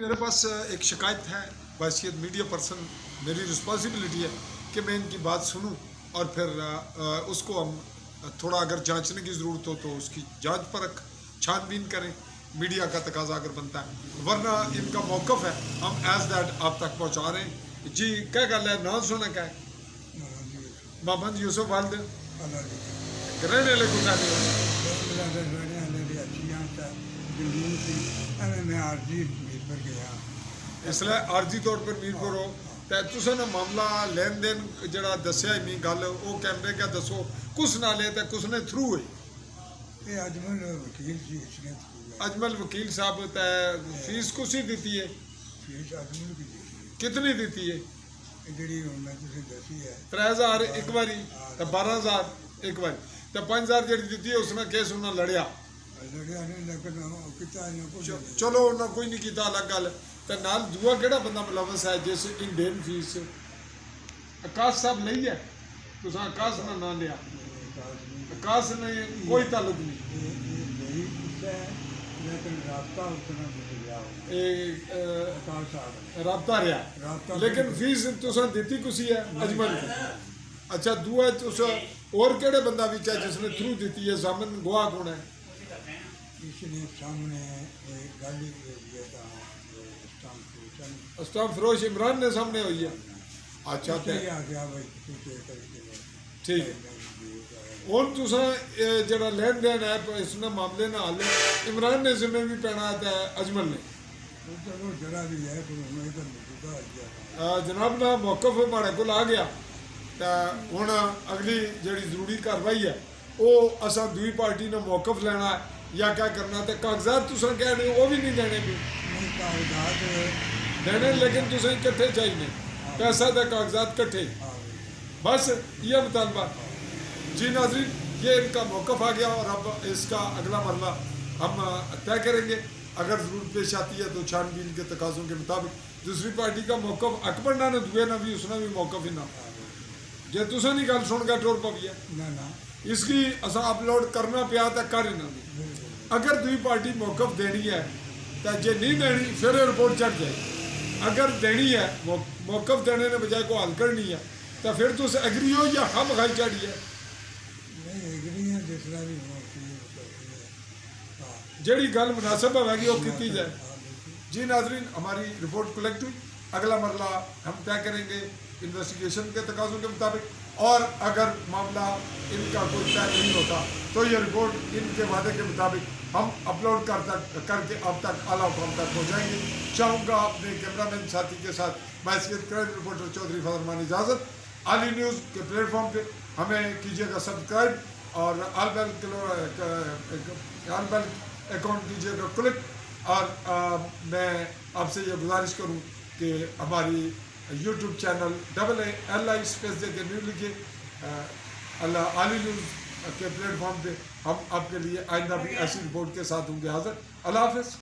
میرے پاس ایک شکایت ہے بحیثیت میڈیا پرسن میری رسپانسبلٹی ہے کہ میں ان کی بات سنوں اور پھر اس کو ہم تھوڑا اگر جانچنے کی ضرورت ہو تو اس کی جانچ پرکھ چھان بین کریں. میڈیا کا تقاضا اگر بنتا ہے ورنہ ان کا موقف ہے ہم ایز دیٹ آپ تک پہنچا رہے ہیں. جی کیا گل ہے نام سونا کیا ہے محمد یوسف والد رہنے والے کچھ اس لیے عارضی طور پر میرپور ہو تو تساں نے معاملہ لین دین جڑا دسیا می گل وہ کیمرے کیا دسو کس نالے تے کس نے تھرو ہوئی. اجمل وکیل صاحب تے فیس کسی دیتی ہے کتنی دیتی ہے 3000 ایک باری تو 12000 ایک باری تو 5000 جڑی دیتی ہے اس نے کیس انہیں لڑیا چلو انہیں کوئی نہیں کیتا الگ گل تو نال دوا کہڑا بندہ ملوث ہے جس ان دین فیس آکاش صاحب لئی ہے تو آکاش نے نہ لیا آکاش نے کوئی تعلق نہیں رابطہ رہا لیکن فیس تساں دیتی کسی ہے اجمل کی. اچھا دعا اور کہڑے بندہ بھی ہے جس نے تھرو دیتی ہے ضامن گواہ کون ہے اسٹام فروش عمران نے سامنے ہوئی ہے. اچھا ٹھیک ہے ہوں تساں جڑا لین دین ہے اس نے معاملے نہ حل عمران نے ذمہ بھی پینا ہے اجمل نے جناب نا موقف ماڑے کو آ گیا تو ہوں اگلی جڑی ضروری کاروائی ہے وہ اصا دوئی پارٹی نے موقف لینا ہے یا کیا کرنا تو کاغذات تساں کہہ رہے وہ بھی نہیں دینے بھی دینے لیکن تساں کٹھے چاہیے پیسہ دے کاغذات کٹھے بس یہ مطالبہ. جی ناظرین یہ ان کا موقف آ گیا اور اب اس کا اگلا مرحلہ ہم طے کریں گے. اگر ضرورت پیش آتی ہے تو چھان بین کے تقاضوں کے مطابق دوسری پارٹی کا موقف اکبر نہ دوئے نہ بھی اس نے بھی موقف ہی نہ جی تساں نہیں گل سن کے ٹور پوی ہے اس کی اصا اپلوڈ کرنا پیا تو کر ہی نہ دی. اگر دوئی پارٹی موقف دینی ہے تو جی نہیں دینی پھر رپورٹ چڑھ جائے. اگر دینی ہے موقف دینے نے بجائے کو حل کرنی ہے تو پھر تس ایگری ہو یا ہم بخائی چڑھی ہے جیڑی گل مناسب ہوئے گی وہ کیتی جائے. جی ناظرین ہماری رپورٹ کلیکٹ ہوئی اگلا مرحلہ ہم طے کریں گے انویسٹیگیشن کے تقاضوں کے مطابق اور اگر معاملہ ان کا کوئی طے نہیں ہوتا تو یہ رپورٹ ان کے وعدے کے مطابق ہم اپلوڈ کر کے اب تک اعلیٰ حکام تک پہنچائیں گے. چاہوں گا اپنے کیمرہ مین ساتھی کے ساتھ بحیثیت کرائم رپورٹر چودھری فضل رحمان اجازت عالی نیوز کے پلیٹ فارم پہ ہمیں کیجیے گا سبسکرائب اور آل بیل اکاؤنٹ کیجیے گا کلک. اور میں آپ سے یہ گزارش کروں کہ ہماری یوٹیوب چینل ALI اسپیس دے کے نیو لکھیے عالی نیوز کے پلیٹ فارم پہ ہم آپ کے لیے آئندہ بھی ایسی رپورٹ کے ساتھ ہوں گے حاضر. اللہ حافظ.